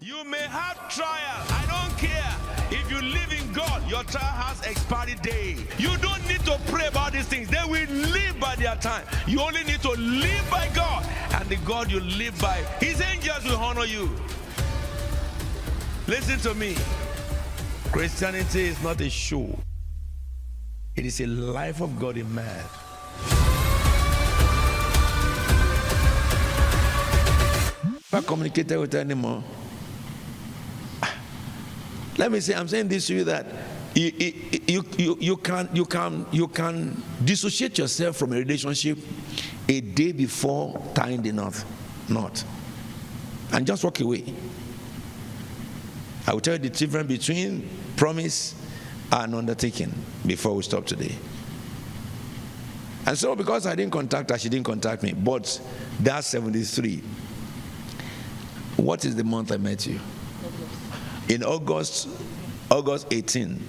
You may have trial. I don't care. If you live in God, your trial has expiry day. You don't need to pray about these things. They will live by their time. You only need to live by God. And the God you live by, His angels will honor you. Listen to me. Christianity is not a show. It is a life of God in man. If I communicated with her anymore. Let me say, I'm saying this to you that you can dissociate yourself from a relationship a day before tying the knot, and just walk away. I will tell you the difference between promise and undertaking before we stop today. And so, because I didn't contact her, she didn't contact me. But that's 73. What is the month I met you? In August 18,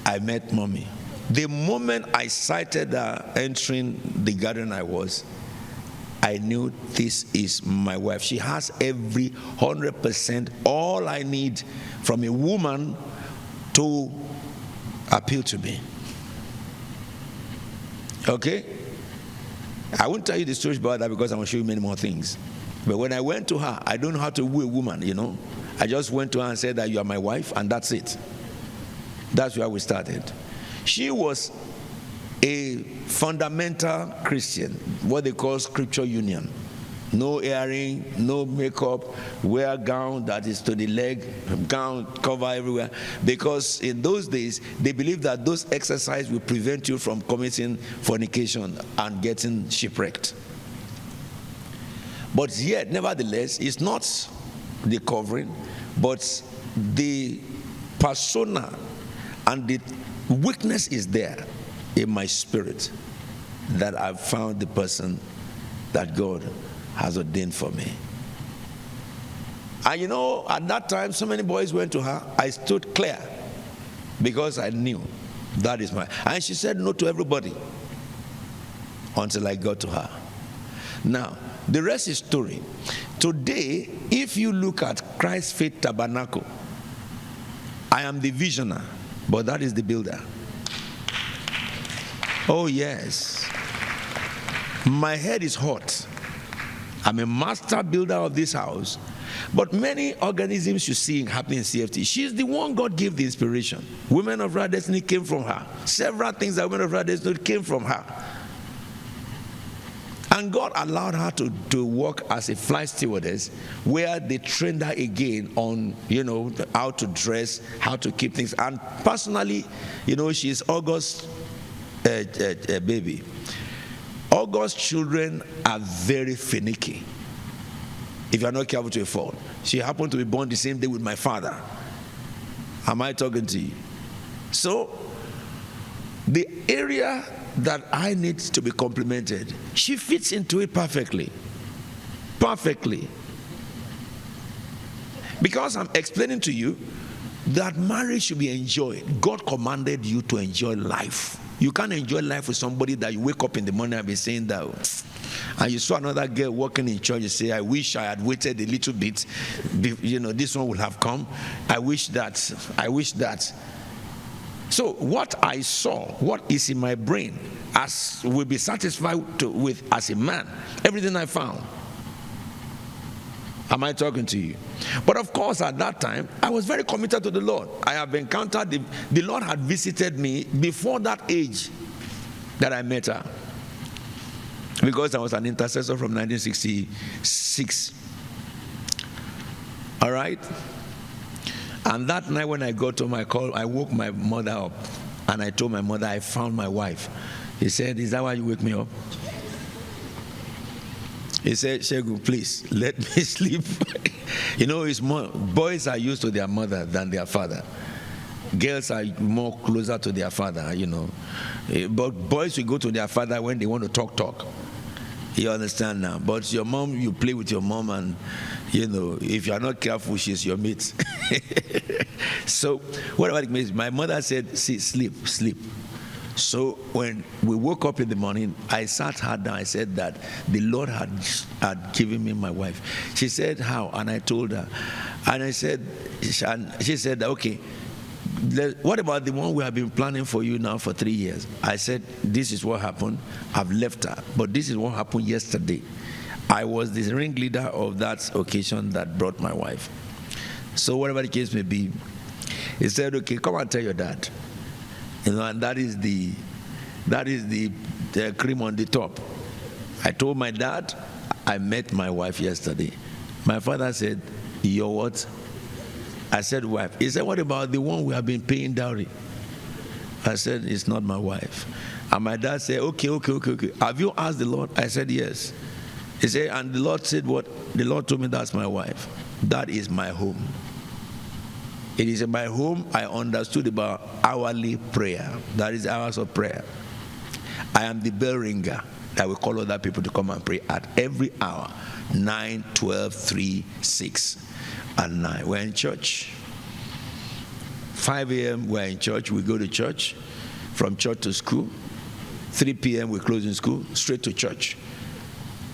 I met Mommy. The moment I sighted her entering the garden I knew this is my wife. She has every 100% all I need from a woman to appeal to me. Okay? I won't tell you the story about that because I will show you many more things. But when I went to her, I don't know how to woo a woman, you know. I just went to her and said that you are my wife, and that's it. That's where we started. She was a fundamental Christian, what they call scripture union. No earring, no makeup, wear a gown that is to the leg, gown cover everywhere. Because in those days, they believed that those exercises will prevent you from committing fornication and getting shipwrecked. But yet, nevertheless, it's not the covering, but the persona and the weakness is there in my spirit that I've found the person that God has ordained for me. And you know, at that time, so many boys went to her. I stood clear because I knew that is my. And she said no to everybody until I got to her. Now, the rest is story. Today, if you look at Christ Faith Tabernacle, I am the visioner, but that is the builder. Oh yes. My head is hot. I'm a master builder of this house. But many organisms you see happening in CFT, she's the one God gave the inspiration. Women of Our Destiny came from her. Several things that Women of Our Destiny came from her. And God allowed her to work as a flight stewardess where they trained her again on, you know, how to dress, how to keep things. And personally, you know, she's August's baby. August children are very finicky. If you're not careful to a fault. She happened to be born the same day with my father. Am I talking to you? So, the area that I need to be complimented, she fits into it perfectly. Perfectly. Because I'm explaining to you that marriage should be enjoyed. God commanded you to enjoy life. You can't enjoy life with somebody that you wake up in the morning and be saying that, and you saw another girl walking in church, you say, I wish I had waited a little bit, you know, this one would have come. I wish that. So what I saw, what is in my brain, as will be satisfied with as a man, everything I found. Am I talking to you? But of course, at that time, I was very committed to the Lord. I have encountered, the Lord had visited me before that age that I met her. Because I was an intercessor from 1966. All right? And that night when I got to my call, I woke my mother up. And I told my mother, I found my wife. He said, is that why you wake me up? He said, Shegu, please, let me sleep. You know, it's more, boys are used to their mother than their father. Girls are more closer to their father, you know. But boys will go to their father when they want to talk. You understand now? But your mom, you play with your mom and, you know, if you are not careful, she's your mate. So, whatever it means, my mother said, see, sleep. So when we woke up in the morning, I sat her down. I said that the Lord had given me my wife. She said, how? And I told her. And I said, she said, okay, what about the one we have been planning for you now for 3 years? I said, this is what happened. I've left her. But this is what happened yesterday. I was the ringleader of that occasion that brought my wife. So whatever the case may be, he said, okay, come and tell your dad. You know, and that is the cream on the top. I told my dad, I met my wife yesterday. My father said, your what? I said, wife. He said, what about the one we have been paying dowry? I said, it's not my wife. And my dad said, okay. Have you asked the Lord? I said, yes. He said, and the Lord said what? The Lord told me that's my wife. That is my home. It is in my home I understood about hourly prayer. That is hours of prayer. I am the bell ringer that will call other people to come and pray at every hour. 9, 12, 3, 6, and 9. We're in church. 5 a.m. we're in church. We go to church. From church to school. 3 p.m. we close in school. Straight to church.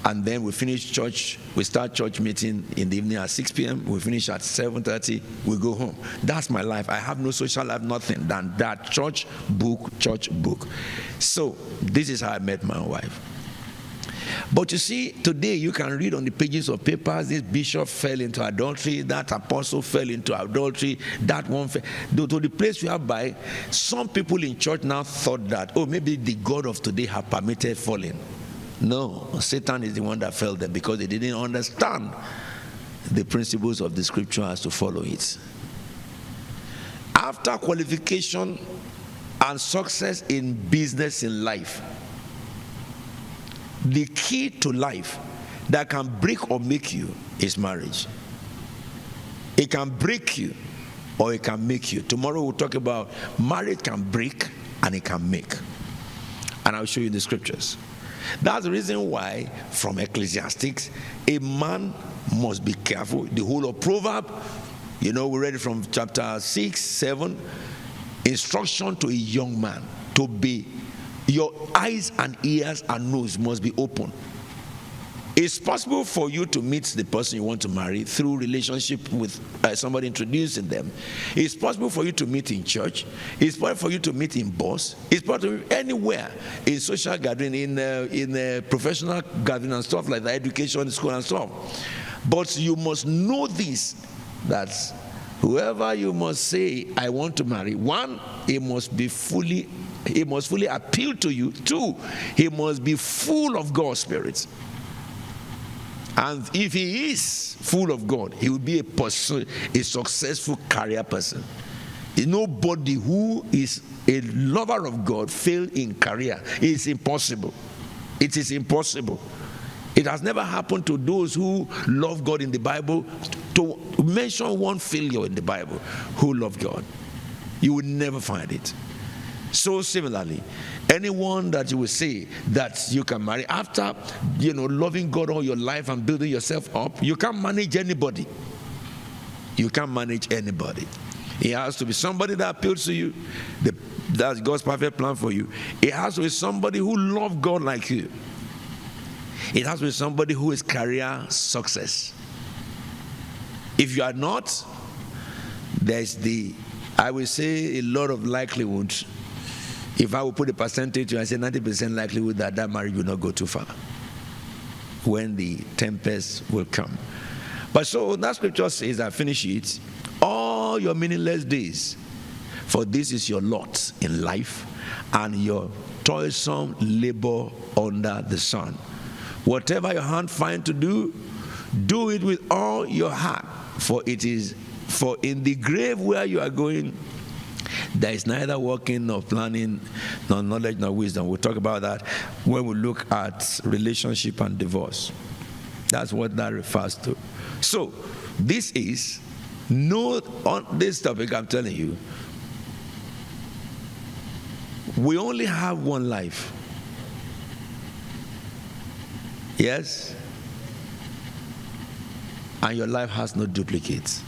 And then we finish church. We start church meeting in the evening at 6 p.m. We finish at 7:30. We go home. That's my life. I have no social life, nothing than that. Church book. So this is how I met my wife. But you see, today you can read on the pages of papers, this bishop fell into adultery, that apostle fell into adultery, that one fell. To the place we have by, some people in church now thought that, oh, maybe the God of today have permitted falling. No, Satan is the one that fell there because they didn't understand the principles of the scripture as to follow it. After qualification and success in business in life, the key to life that can break or make you is marriage. It can break you or it can make you. Tomorrow we'll talk about marriage can break and it can make. And I'll show you the scriptures. That's the reason why from Ecclesiastics, a man must be careful. The whole of Proverbs, we read it from chapter 6, 7. Instruction to a young man to be, your eyes and ears and nose must be open. It's possible for you to meet the person you want to marry through relationship with somebody introducing them. It's possible for you to meet in church. It's possible for you to meet in boss. It's possible anywhere, in social gathering, in professional gathering and stuff like that, education, school and stuff. But you must know this, that whoever you must say, I want to marry, one, he must fully appeal to you. Two, he must be full of God's Spirit. And if he is full of God, he will be a successful career person. Nobody who is a lover of God fail in career. It's impossible. It is impossible. It has never happened to those who love God in the Bible to mention one failure in the Bible who love God. You will never find it. So similarly, anyone that you will say that you can marry after loving God all your life and building yourself up, you can't manage anybody. You can't manage anybody. It has to be somebody that appeals to you. That's God's perfect plan for you. It has to be somebody who loves God like you. It has to be somebody who is career success. If you are not, there's I will say a lot of likelihood. If I will put a percentage, I say 90% likelihood that marriage will not go too far when the tempest will come. But so that scripture says, I finish it, all your meaningless days, for this is your lot in life and your toilsome labor under the sun. Whatever your hand find to do, do it with all your heart, for in the grave where you are going, there is neither working nor planning nor knowledge nor wisdom. We'll talk about that when we look at relationship and divorce. That's what that refers to. So this is on this topic I'm telling you, we only have one life. Yes? And your life has no duplicates.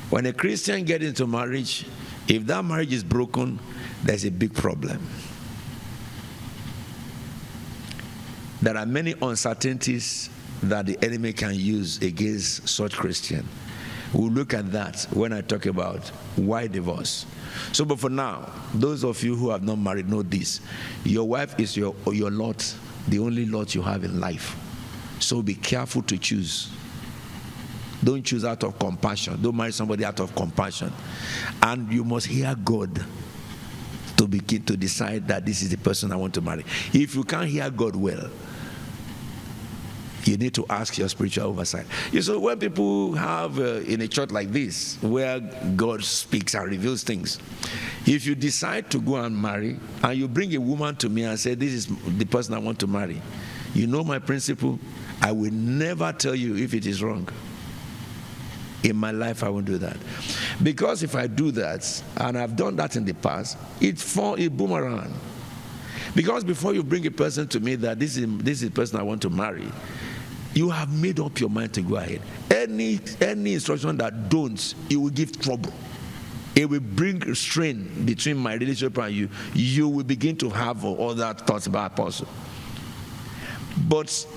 When a Christian gets into marriage, If that marriage is broken, there's a big problem. There are many uncertainties that the enemy can use against such Christian. We'll look at that when I talk about why divorce. So, but for now, those of you who have not married know this. Your wife is your lot, the only lot you have in life. So be careful to choose. Don't choose out of compassion. Don't marry somebody out of compassion. And you must hear God to begin to decide that this is the person I want to marry. If you can't hear God well, you need to ask your spiritual oversight. You see, when people have in a church like this, where God speaks and reveals things, if you decide to go and marry, and you bring a woman to me and say, this is the person I want to marry, you know my principle, I will never tell you if it is wrong. In my life, I won't do that. Because if I do that, and I've done that in the past, it's a boomerang. Because before you bring a person to me that this is the person I want to marry, you have made up your mind to go ahead. Any instruction that don't, it will give trouble. It will bring strain between my relationship and you. You will begin to have all that thoughts about Apostle. But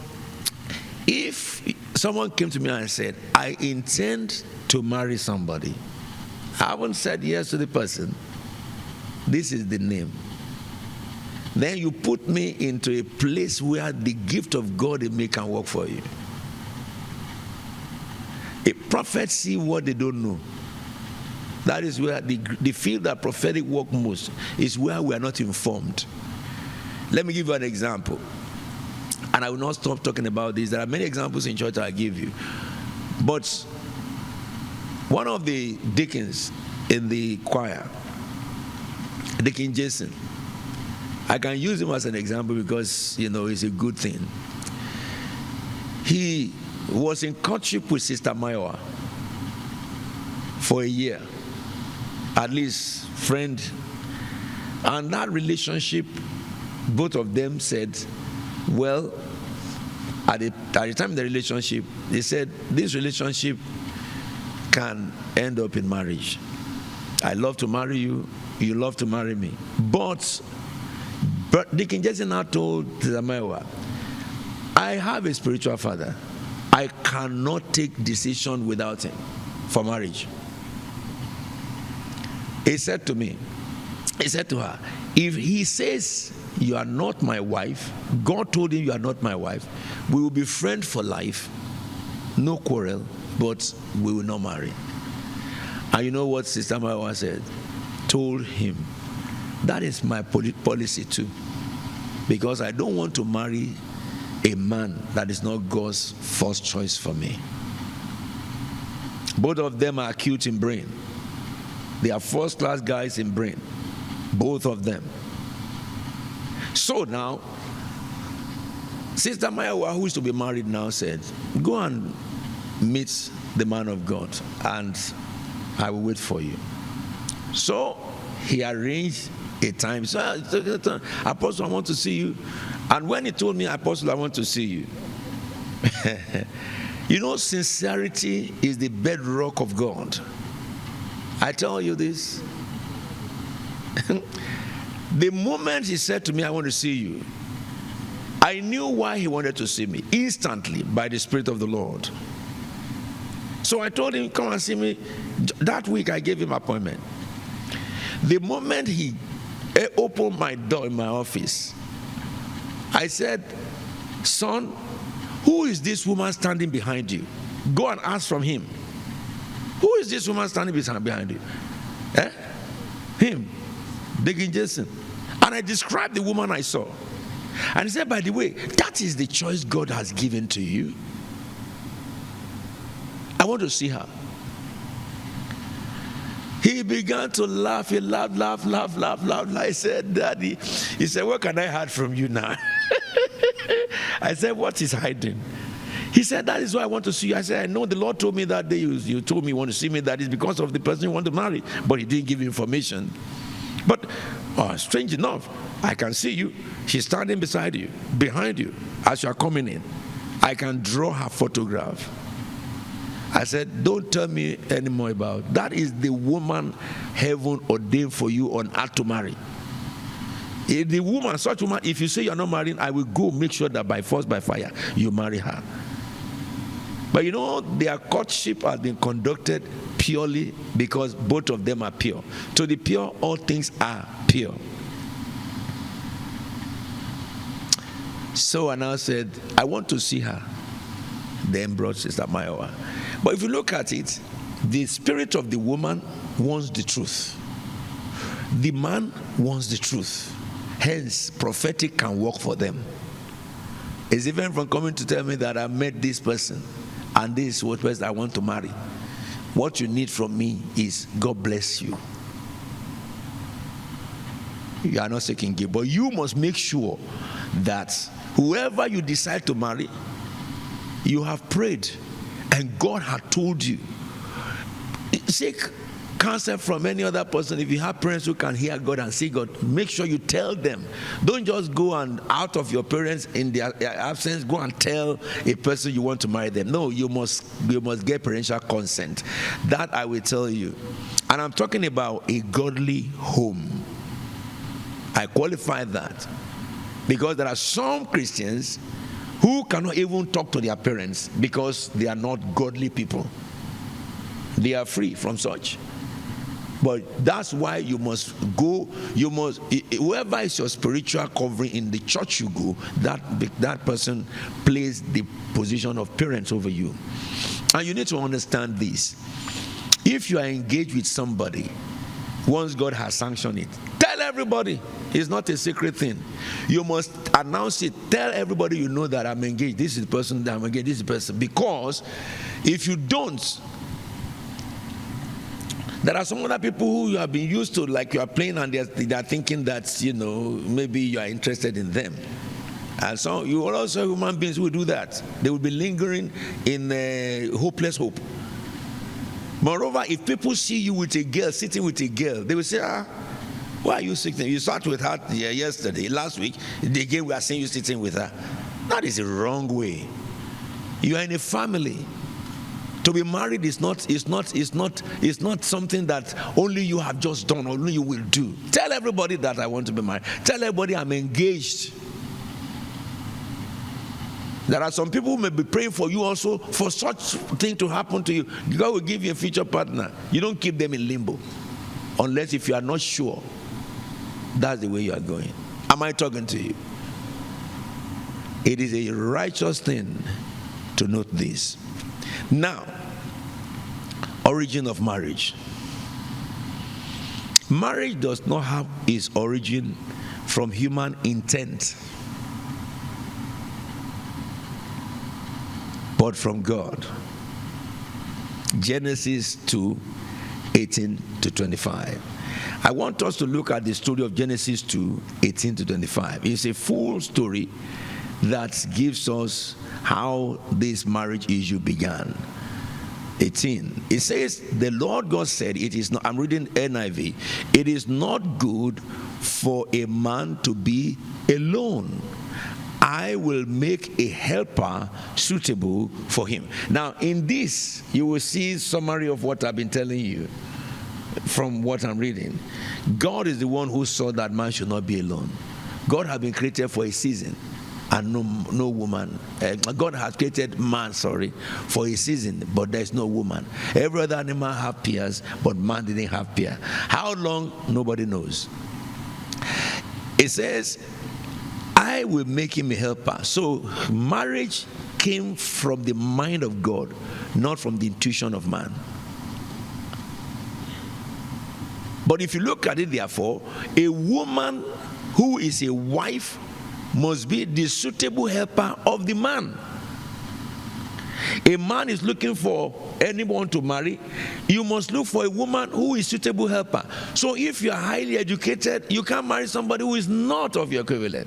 if someone came to me and said, I intend to marry somebody, I haven't said yes to the person, this is the name. Then you put me into a place where the gift of God in me can work for you. A prophet see what they don't know. That is where the field that prophetic work most is where we are not informed. Let me give you an example. And I will not stop talking about this. There are many examples in church I'll give you. But one of the deacons in the choir, Deacon Jason, I can use him as an example because, it's a good thing. He was in courtship with Sister Maiwa for a year, at least friend. And that relationship, both of them said, well, at the time of the relationship, they said, this relationship can end up in marriage. I love to marry you, you love to marry me. But Deacon Jason now told Zamayawa, I have a spiritual father. I cannot take decision without him for marriage. He said to her, if he says you are not my wife, God told him you are not my wife, we will be friends for life, no quarrel, but we will not marry. And you know what Sister Maiwa said? Told him, that is my policy too. Because I don't want to marry a man that is not God's first choice for me. Both of them are acute in brain. They are first-class guys in brain. Both of them. So now, Sister Maiwa, who is to be married now, said, go and meet the man of God, and I will wait for you. So he arranged a time. So, Apostle, I want to see you. And when he told me, Apostle, I want to see you, sincerity is the bedrock of God. I tell you this. The moment he said to me, I want to see you, I knew why he wanted to see me instantly by the Spirit of the Lord. So I told him, come and see me. That week I gave him an appointment. The moment he opened my door in my office, I said, son, who is this woman standing behind you? Go and ask from him. Who is this woman standing behind you? Him, Deacon Jason. And I described the woman I saw. And he said, by the way, that is the choice God has given to you. I want to see her. He began to laugh. He laughed. I said, Daddy, he said, what can I hide from you now? I said, what is hiding? He said, that is why I want to see you. I said, I know the Lord told me that day you told me you want to see me, that is because of the person you want to marry. But he didn't give information. But strange enough, I can see you. She's standing beside you, behind you, as you are coming in. I can draw her photograph. I said, don't tell me anymore about that. Is the woman heaven ordained for you on earth to marry. If the woman, such woman, if you say you're not marrying, I will go make sure that by force, by fire, you marry her. But you know, their courtship has been conducted purely because both of them are pure. To the pure, all things are pure. So I now said, I want to see her. Then brought Sister Mayowa. But if you look at it, the spirit of the woman wants the truth. The man wants the truth. Hence, prophetic can work for them. It's even from coming to tell me that I met this person and this is what person I want to marry. What you need from me is God bless you. You are not seeking gift, but you must make sure that whoever you decide to marry, you have prayed and God had told you. Seek counsel from any other person. If you have parents who can hear God and see God, make sure you tell them. Don't just go and out of your parents in their absence go and tell a person you want to marry them. No, you must get parental consent. That I will tell you. And I'm talking about a godly home. I qualify that because there are some Christians who cannot even talk to their parents because they are not godly people. They are free from such. But that's why you must go, whoever is your spiritual covering in the church you go, that person plays the position of parents over you. And you need to understand this. If you are engaged with somebody, once God has sanctioned it, tell everybody. It's not a secret thing. You must announce it. Tell everybody you know that I'm engaged. This is the person that I'm engaged. This is the person. Because if you don't, there are some other people who you have been used to, like you are playing, and they are thinking that, maybe you are interested in them. And so you will also human beings who will do that. They will be lingering in hopeless hope. Moreover, if people see you with a girl, sitting with a girl, they will say, why are you sitting? You sat with her yesterday, last week. Again, we are seeing you sitting with her. That is the wrong way. You are in a family. To be married is not something that only you have just done, only you will do. Tell everybody that I want to be married. Tell everybody I'm engaged. There are some people who may be praying for you also for such thing to happen to you. God will give you a future partner. You don't keep them in limbo. Unless if you are not sure that's the way you are going. Am I talking to you? It is a righteous thing to note this. Now, origin of marriage. Marriage does not have its origin from human intent, but from God. Genesis 2:18-25. I want us to look at the story of Genesis 2:18-25. It's a full story that gives us how this marriage issue began. 18. It says, the Lord God said, it is not, I'm reading NIV, it is not good for a man to be alone. I will make a helper suitable for him. Now, in this, you will see summary of what I've been telling you from what I'm reading. God is the one who saw that man should not be alone. God has been created for a season, and no woman. God has created man, for a season, but there is no woman. Every other animal have pairs, but man didn't have pair. How long? Nobody knows. It says, I will make him a helper. So marriage came from the mind of God, not from the intuition of man. But if you look at it, therefore, a woman who is a wife must be the suitable helper of the man. A man is looking for anyone to marry. You must look for a woman who is suitable helper. So if you are highly educated, you can't marry somebody who is not of your equivalent.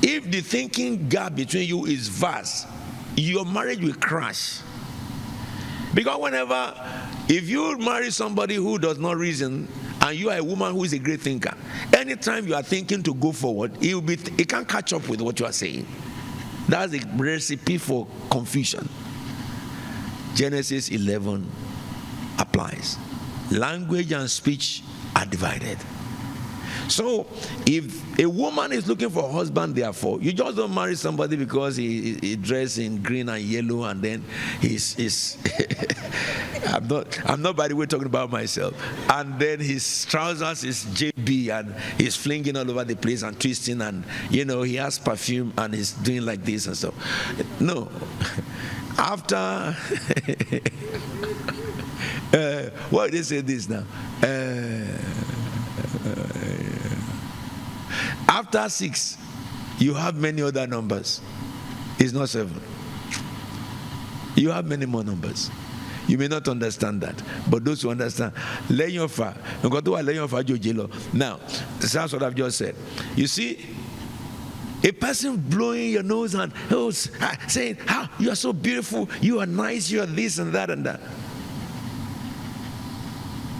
If the thinking gap between you is vast, your marriage will crash. Because if you marry somebody who does not reason, and you are a woman who is a great thinker, anytime you are thinking to go forward, he can't catch up with what you are saying. That's a recipe for confusion. Genesis 11 applies. Language and speech are divided. So if a woman is looking for a husband, therefore, you just don't marry somebody because he dressed in green and yellow, and then he's I'm not by the way talking about myself, and then his trousers is JB and he's flinging all over the place and twisting, and he has perfume and he's doing like this and stuff. No. After why they say this now? After 6, you have many other numbers. It's not 7. You have many more numbers. You may not understand that, but those who understand, now, that's what I've just said. You see, a person blowing your nose and saying, you are so beautiful, you are nice, you are this and that and that.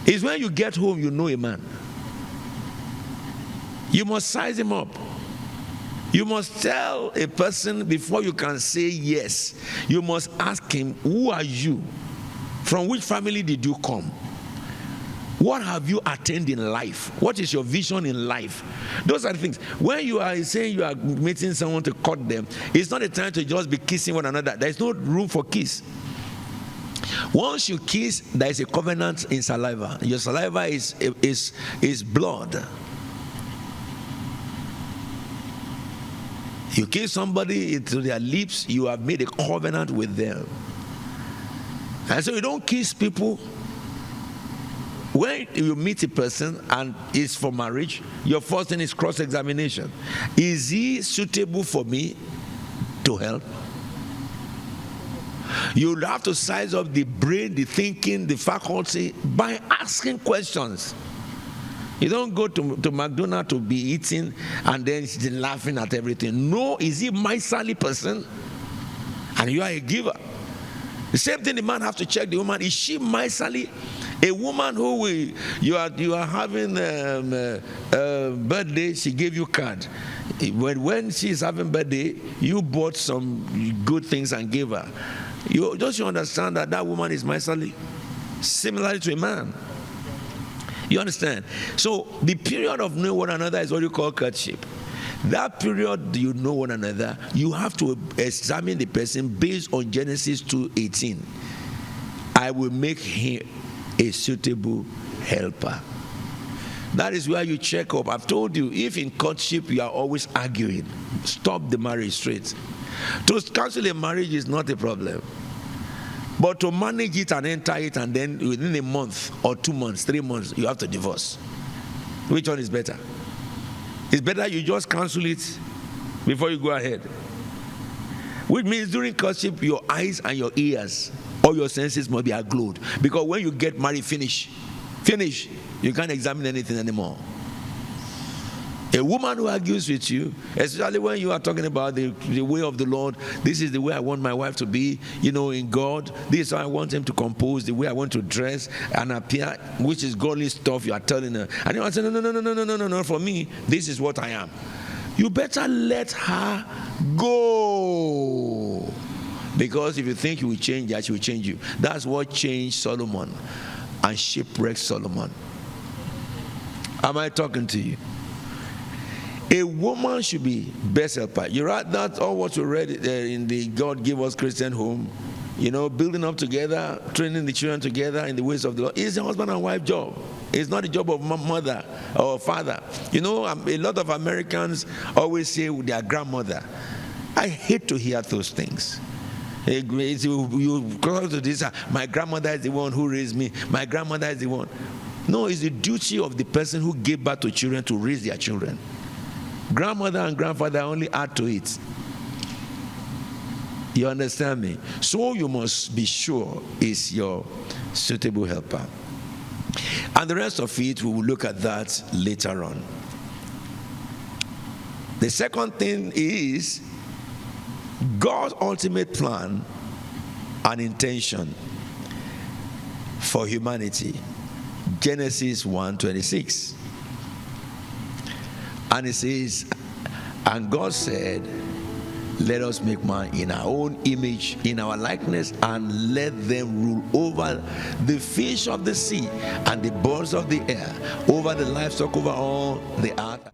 It's when you get home, you know a man. You must size him up. You must tell a person before you can say yes. You must ask him, who are you? From which family did you come? What have you attained in life? What is your vision in life? Those are the things. When you are saying you are meeting someone to court them, it's not a time to just be kissing one another. There is no room for kiss. Once you kiss, there is a covenant in saliva. Your saliva is blood. You kiss somebody into their lips, you have made a covenant with them. And so you don't kiss people. When you meet a person and it's for marriage, your first thing is cross-examination. Is he suitable for me to help? You'll have to size up the brain, the thinking, the faculty by asking questions. You don't go to McDonald's to be eating and then laughing at everything. No, is he a miserly person? And you are a giver. The same thing the man has to check the woman. Is she miserly? A woman who you are having a birthday, she gave you card. When she's having birthday, you bought some good things and gave her. Don't you understand that woman is miserly? Similarly to a man. You understand? So the period of knowing one another is what you call courtship. That period you know one another, you have to examine the person based on Genesis 2:18. I will make him a suitable helper. That is where you check up. I've told you, if in courtship you are always arguing, stop the marriage straight. To cancel a marriage is not a problem. But to manage it and enter it, and then within a month or 2 months, 3 months, you have to divorce. Which one is better? It's better you just cancel it before you go ahead. Which means during courtship, your eyes and your ears, all your senses must be agloed. Because when you get married, finish, you can't examine anything anymore. A woman who argues with you, especially when you are talking about the way of the Lord, this is the way I want my wife to be, in God. This is how I want him to compose, the way I want to dress and appear, which is godly stuff you are telling her. And you are saying, no, for me, this is what I am. You better let her go. Because if you think you will change her, she will change you. That's what changed Solomon and shipwrecked Solomon. Am I talking to you? A woman should be best helper. You read that, all what you read in the God Give Us Christian Home, building up together, training the children together in the ways of the Lord. It's a husband and wife job. It's not a job of mother or father. A lot of Americans always say with their grandmother. I hate to hear those things. You come to this, my grandmother is the one who raised me. My grandmother is the one. No, it's the duty of the person who gave birth to children to raise their children. Grandmother and grandfather only add to it. You understand me? So you must be sure is your suitable helper. And the rest of it, we will look at that later on. The second thing is God's ultimate plan and intention for humanity. Genesis 1:26. And it says, and God said, Let us make man in our own image, in our likeness, and let them rule over the fish of the sea and the birds of the air, over the livestock, over all the earth.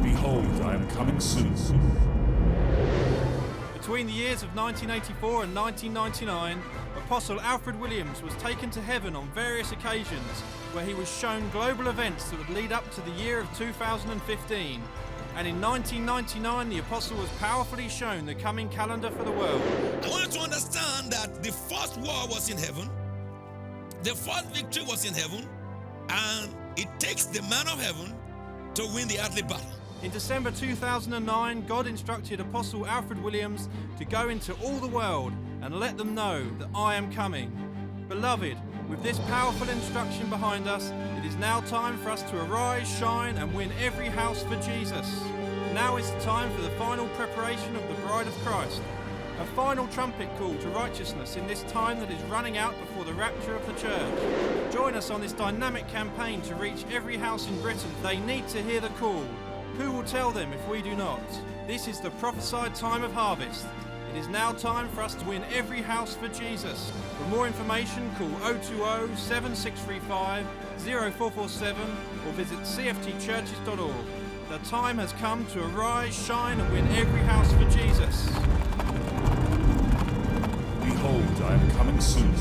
Behold, I am coming soon. Between the years of 1984 and 1999, Apostle Alfred Williams was taken to heaven on various occasions, where he was shown global events that would lead up to the year of 2015. And in 1999, the Apostle was powerfully shown the coming calendar for the world. I want you to understand that the first war was in heaven, the first victory was in heaven, and it takes the man of heaven to win the earthly battle. In December 2009, God instructed Apostle Alfred Williams to go into all the world and let them know that I am coming. Beloved, with this powerful instruction behind us, it is now time for us to arise, shine, and win every house for Jesus. Now is the time for the final preparation of the bride of Christ. A final trumpet call to righteousness in this time that is running out before the rapture of the church. Join us on this dynamic campaign to reach every house in Britain. They need to hear the call. Who will tell them if we do not? This is the prophesied time of harvest. It is now time for us to win every house for Jesus. For more information, call 020 7635 0447 or visit cftchurches.org. The time has come to arise, shine, and win every house for Jesus. Behold, I am coming soon.